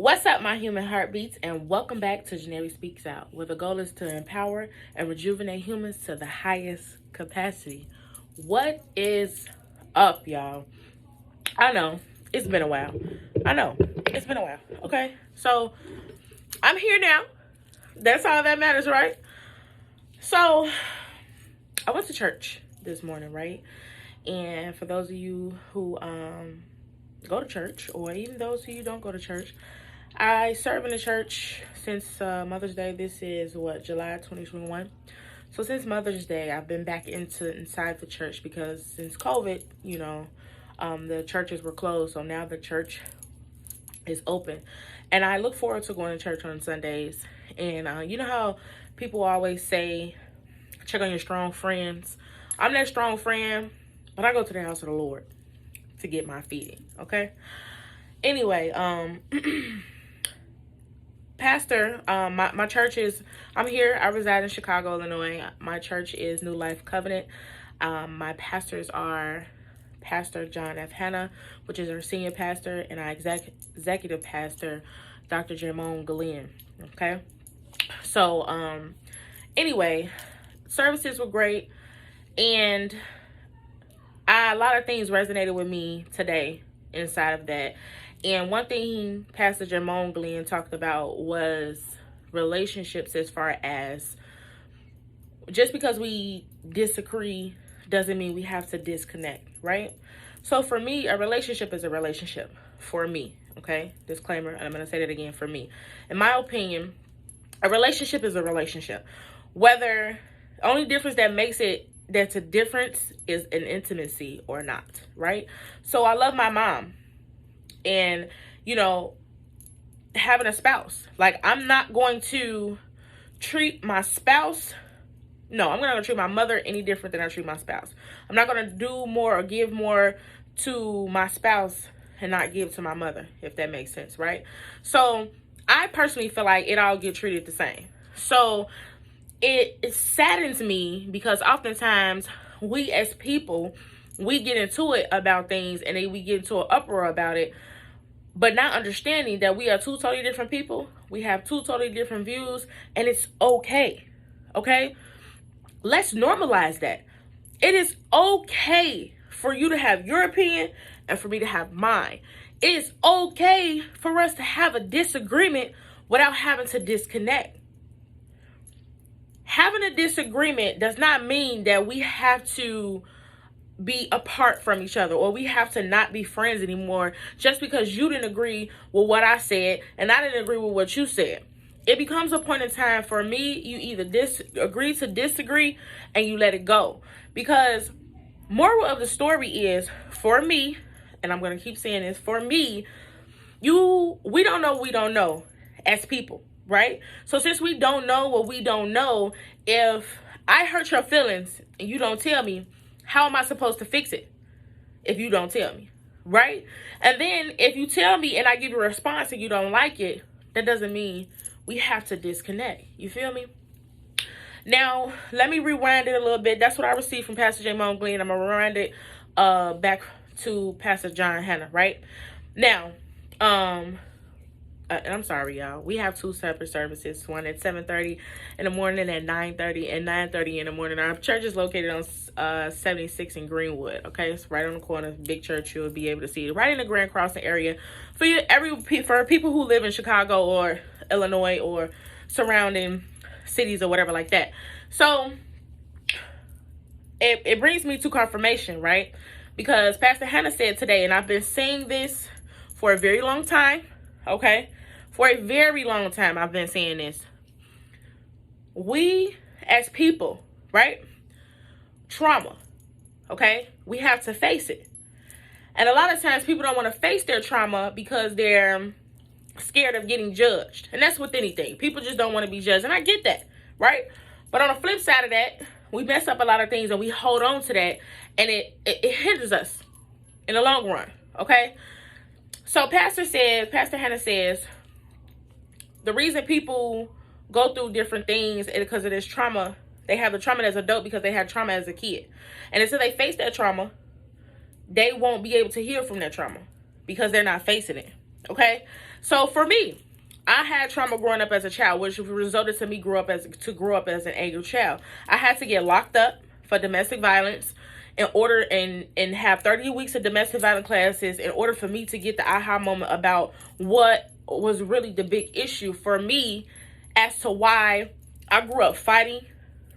What's up, my human heartbeats, and welcome back to JahnarriRonice Speaks Out, where the goal is to empower and rejuvenate humans to the highest capacity. What is up, y'all? I know it's been a while. Okay? So I'm here now. That's all that matters, right? So I went to church this morning, right? And for those of you who go to church, or even those of you who don't go to church, I serve in the church since Mother's Day. This is July 2021. So since Mother's Day, I've been back inside the church because since COVID, the churches were closed. So now the church is open, and I look forward to going to church on Sundays. And you know how people always say, check on your strong friends. I'm that strong friend, but I go to the house of the Lord to get my feeding. Okay. Anyway, Pastor, my church is, I'm here, I reside in Chicago, Illinois. My church is New Life Covenant. My pastors are Pastor John F. Hanna, which is our senior pastor, and our executive pastor, Dr. Jermone Glenn. Okay. So, anyway, services were great, and a lot of things resonated with me today inside of that. And one thing Pastor Jermone Glenn talked about was relationships, as far as just because we disagree doesn't mean we have to disconnect, right? So for me, a relationship is a relationship. For me, okay? Disclaimer, and I'm going to say that again, for me. In my opinion, a relationship is a relationship. Whether, only difference that makes it, that's a difference, is an intimacy or not, right? So I love my mom. And, having a spouse, like, I'm not going to treat my spouse. No, I'm not going to treat my mother any different than I treat my spouse. I'm not going to do more or give more to my spouse and not give to my mother, if that makes sense, right? So I personally feel like it all get treated the same. So it saddens me because oftentimes we as people, we get into it about things, and then we get into an uproar about it, but not understanding that we are two totally different people. We have two totally different views, and it's okay. Okay? Let's normalize that. It is okay for you to have your opinion and for me to have mine. It is okay for us to have a disagreement without having to disconnect. Having a disagreement does not mean that we have to be apart from each other, or we have to not be friends anymore just because you didn't agree with what I said and I didn't agree with what you said. It becomes a point in time for me, you either agree to disagree and you let it go. Because moral of the story is, for me, and I'm going to keep saying this, for me, we don't know what we don't know as people, right? So since we don't know what we don't know, if I hurt your feelings and you don't tell me, how am I supposed to fix it if you don't tell me, right? And then if you tell me and I give you a response and you don't like it, that doesn't mean we have to disconnect. You feel me? Now, let me rewind it a little bit. That's what I received from Pastor Jermone Glenn. I'm going to rewind it back to Pastor John Hanna, right? Now, and I'm sorry, y'all. We have two separate services. One at 7:30 in the morning, at 9:30 and 9:30 in the morning. Our church is located on 76 in Greenwood. Okay, it's right on the corner. Big church. You'll be able to see it right in the Grand Crossing area. For people who live in Chicago or Illinois or surrounding cities or whatever like that. So it brings me to confirmation, right? Because Pastor Hannah said today, and I've been saying this for a very long time. Okay, for a very long time, I've been saying this. We as people, right? Trauma, okay? We have to face it. And a lot of times people don't want to face their trauma because they're scared of getting judged. And that's with anything. People just don't want to be judged. And I get that, right? But on the flip side of that, we mess up a lot of things and we hold on to that. And it hinders us in the long run, okay? So Pastor Hannah says, the reason people go through different things is because of this trauma. They have the trauma as an adult because they had trauma as a kid. And until they face that trauma, they won't be able to heal from that trauma because they're not facing it. Okay, so for me, I had trauma growing up as a child, which resulted to me grow up as an angry child. I had to get locked up for domestic violence in order and have 30 weeks of domestic violence classes in order for me to get the aha moment about what was really the big issue for me as to why I grew up fighting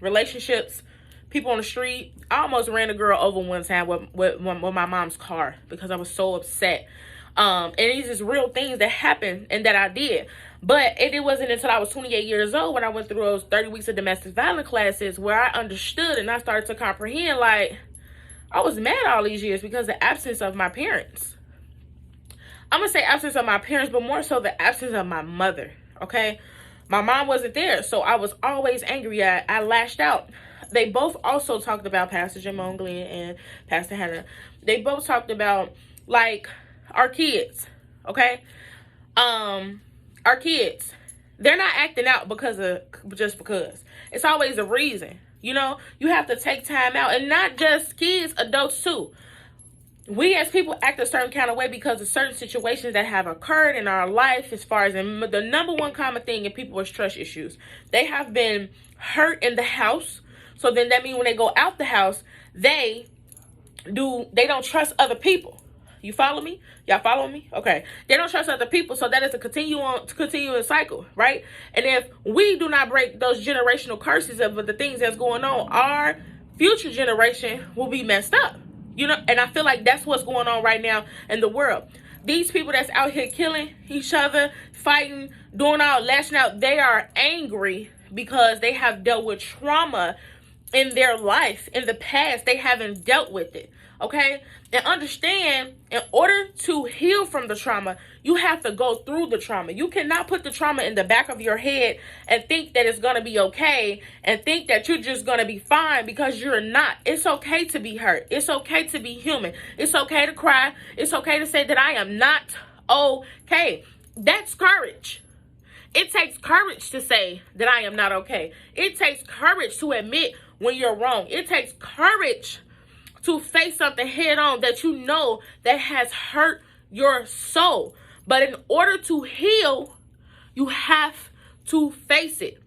relationships, people on the street. I almost ran a girl over one time with my mom's car because I was so upset. And these is real things that happened and that I did. But it wasn't until I was 28 years old when I went through those 30 weeks of domestic violence classes where I understood and I started to comprehend, like, I was mad all these years because of the absence of my parents. I'm going to say absence of my parents, but more so the absence of my mother, okay? My mom wasn't there, so I was always angry. I lashed out. They both also talked about Pastor Jamon Glenn and Pastor Hannah. They both talked about, like, our kids, okay? Our kids, they're not acting out just because. It's always a reason. You know, you have to take time out, and not just kids, adults too. We as people act a certain kind of way because of certain situations that have occurred in our life, as far as the number one common thing in people is trust issues. They have been hurt in the house. So then that means when they go out the house, they don't trust other people. You follow me? Y'all follow me? Okay. They don't trust other people, so that is a continuing cycle, right? And if we do not break those generational curses of the things that's going on, our future generation will be messed up. You know, and I feel like that's what's going on right now in the world. These people that's out here killing each other, fighting, doing all, lashing out, they are angry because they have dealt with trauma in their life. In the past, they haven't dealt with it. Okay? And understand, in order to heal from the trauma, you have to go through the trauma. You cannot put the trauma in the back of your head and think that it's going to be okay and think that you're just going to be fine, because you're not. It's okay to be hurt. It's okay to be human. It's okay to cry. It's okay to say that I am not okay. That's courage. It takes courage to say that I am not okay. It takes courage to admit when you're wrong. It takes courage to face something head on that you know that has hurt your soul. But in order to heal, you have to face it.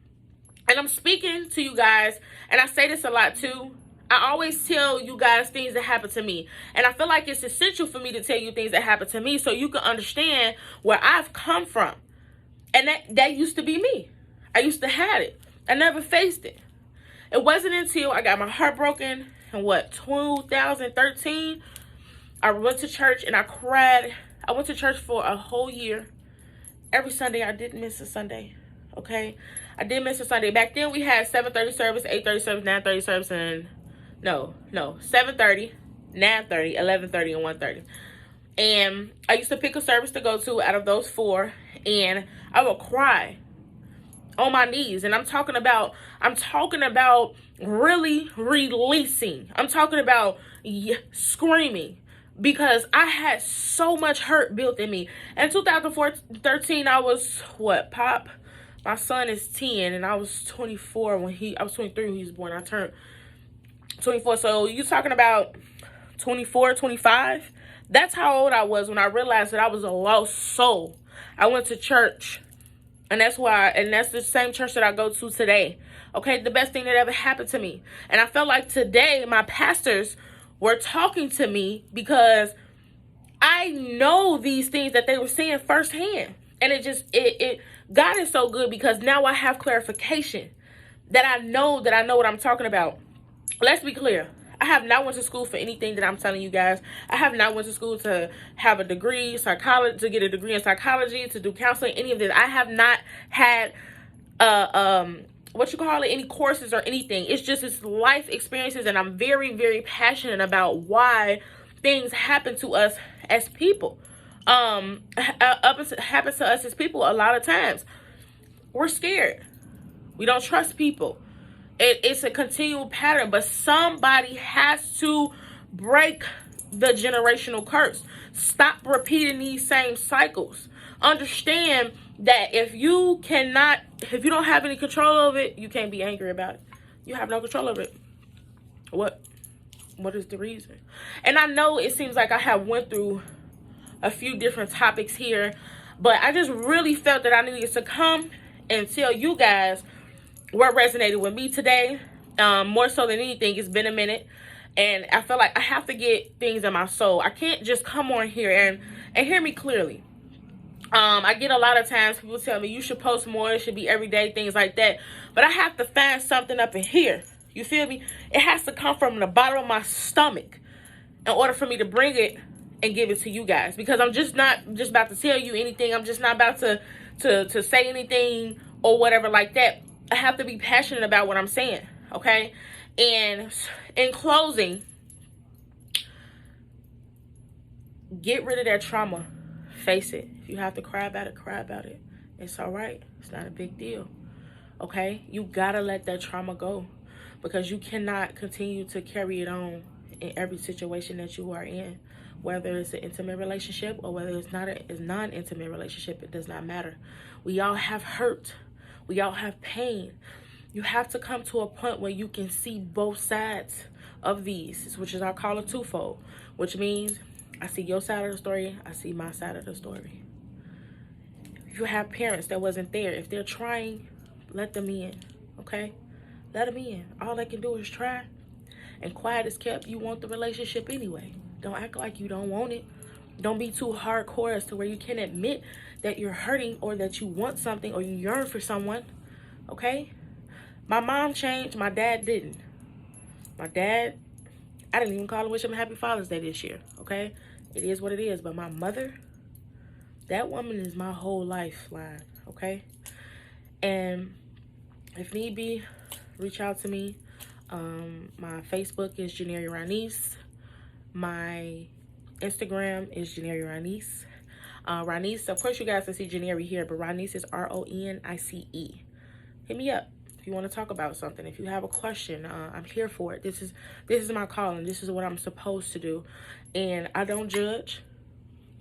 And I'm speaking to you guys, and I say this a lot too. I always tell you guys things that happen to me. And I feel like it's essential for me to tell you things that happen to me so you can understand where I've come from. And that used to be me. I used to have it. I never faced it. It wasn't until I got my heart broken in 2013. I went to church and I cried. I went to church for a whole year. Every Sunday, I didn't miss a Sunday. Okay? I didn't miss a Sunday. Back then, we had 7:30 service, 8:30 service, 9:30 service, and 7:30, 9:30, 11:30, and 1:30. And I used to pick a service to go to out of those four, and I would cry on my knees. And I'm talking about really releasing. I'm talking about screaming, because I had so much hurt built in me. In 2013, I was Pop? My son is 10, and I was 24 I was 23 when he was born. I turned 24. So you talking about 24, 25? That's how old I was when I realized that I was a lost soul. I went to church, and that's the same church that I go to today. Okay, the best thing that ever happened to me. And I felt like today my pastors were talking to me because I know these things that they were saying firsthand. And God is so good, because now I have clarification that I know what I'm talking about. Let's be clear. I have not went to school for anything that I'm telling you guys. I have not went to school to have a degree, to get a degree in psychology, to do counseling, any of this. I have not had any courses or anything. It's life experiences, and I'm very, very passionate about why things happen to us as people. Happens to us as people a lot of times. We're scared. We don't trust people. It's a continual pattern, but somebody has to break the generational curse. Stop repeating these same cycles. Understand that if you don't have any control of it, you can't be angry about it. You have no control of it. What is the reason? And I know it seems like I have went through a few different topics here, but I just really felt that I needed to come and tell you guys what resonated with me today. More so than anything, it's been a minute, and I feel like I have to get things in my soul. I can't just come on here and hear me clearly. I get a lot of times people tell me you should post more, it should be everyday, things like that. But I have to find something up in here. You feel me? It has to come from the bottom of my stomach in order for me to bring it and give it to you guys. Because I'm just not just about to tell you anything. I'm just not about to say anything or whatever like that. I have to be passionate about what I'm saying, okay? And in closing, get rid of that trauma. Face it. If you have to cry about it, cry about it. It's all right. It's not a big deal. Okay? You gotta let that trauma go, because you cannot continue to carry it on in every situation that you are in. Whether it's an intimate relationship or whether it's not a non-intimate relationship, it does not matter. We all have hurt. We all have pain. You have to come to a point where you can see both sides of these, which is I call it twofold, which means I see your side of the story, I see my side of the story. If you have parents that wasn't there, if they're trying, let them in, okay? Let them in. All they can do is try. And quiet is kept. You want the relationship anyway. Don't act like you don't want it. Don't be too hardcore as to where you can't admit that you're hurting or that you want something or you yearn for someone, okay? My mom changed. My dad didn't. My dad, I didn't even call him, wish him a happy Father's Day this year, okay? It is what it is. But my mother, that woman is my whole lifeline, okay? And if need be, reach out to me. My Facebook is JahnarriRonice. My Instagram is JahnarriRonice. Ronice, of course you guys can see Jahnarri here, but Ronice is Ronice. Hit me up if you want to talk about something. If you have a question, I'm here for it. This is my calling. This is what I'm supposed to do. And I don't judge.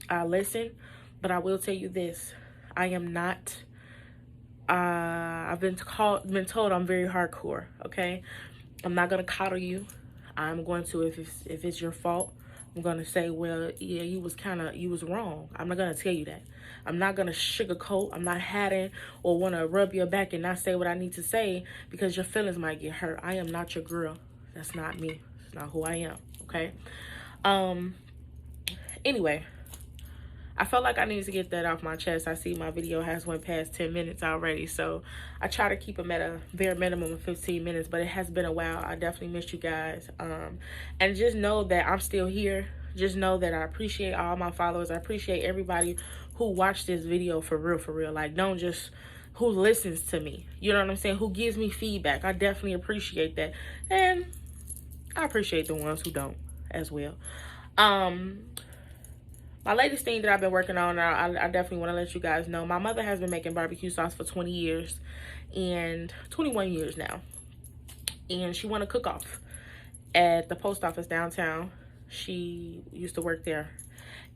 I listen. But I will tell you this. I am not... I've been told I'm very hardcore, okay? I'm not going to coddle you. I'm going to, if it's your fault, I'm going to say, well, yeah, you was wrong. I'm not going to tell you that. I'm not going to sugarcoat. I'm not hiding or want to rub your back and not say what I need to say because your feelings might get hurt. I am not your girl. That's not me. That's not who I am, okay? Anyway, I felt like I needed to get that off my chest. I see my video has went past 10 minutes already, so I try to keep them at a bare minimum of 15 minutes, but it has been a while. I definitely missed you guys. And just know that I'm still here. Just know that I appreciate all my followers. I appreciate everybody who watched this video for real. Like, don't just who listens to me. You know what I'm saying? Who gives me feedback. I definitely appreciate that. And I appreciate the ones who don't as well. My latest thing that I've been working on, I definitely want to let you guys know. My mother has been making barbecue sauce for 20 years and 21 years now. And she won a cook-off at the post office downtown. She used to work there.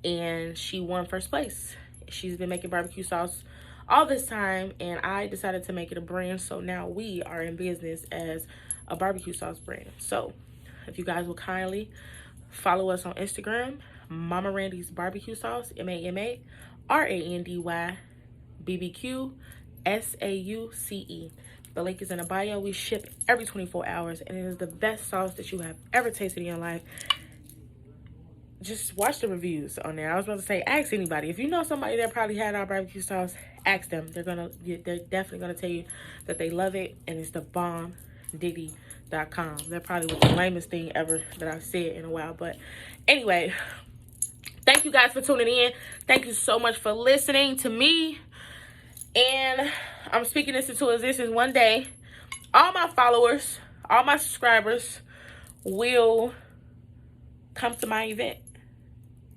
And she won first place. She's been making barbecue sauce all this time. And I decided to make it a brand. So now we are in business as a barbecue sauce brand. So if you guys will kindly follow us on Instagram. Mamarandysbbqsauce, Mamarandysbbqsauce. The link is in the bio. We ship every 24 hours, and it is the best sauce that you have ever tasted in your life. Just watch the reviews on there. I was about to say, ask anybody. If you know somebody that probably had our barbecue sauce, ask them. They're definitely gonna tell you that they love it, and it's the bombdiddy.com. That probably was the lamest thing ever that I've said in a while, but anyway. Thank you guys for tuning in. Thank you so much for listening to me. And I'm speaking this into existence one day. All my followers, all my subscribers will come to my event.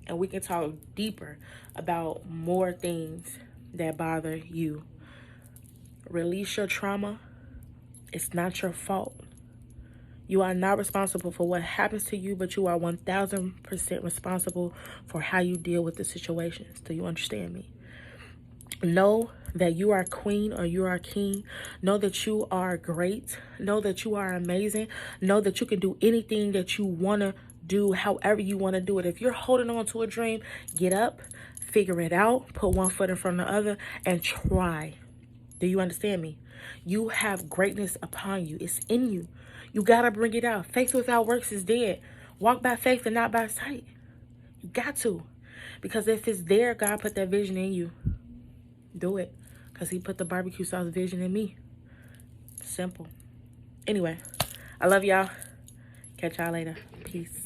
And we can talk deeper about more things that bother you. Release your trauma. It's not your fault. You are not responsible for what happens to you, but you are 1000% responsible for how you deal with the situations. Do you understand me? Know that you are queen or you are king. Know that you are great. Know that you are amazing. Know that you can do anything that you want to do, however you want to do it. If you're holding on to a dream, get up, figure it out, put one foot in front of the other, and try. Do you understand me? You have greatness upon you. It's in you. You got to bring it out. Faith without works is dead. Walk by faith and not by sight. You got to. Because if it's there, God put that vision in you. Do it. Because he put the barbecue sauce vision in me. Simple. Anyway, I love y'all. Catch y'all later. Peace.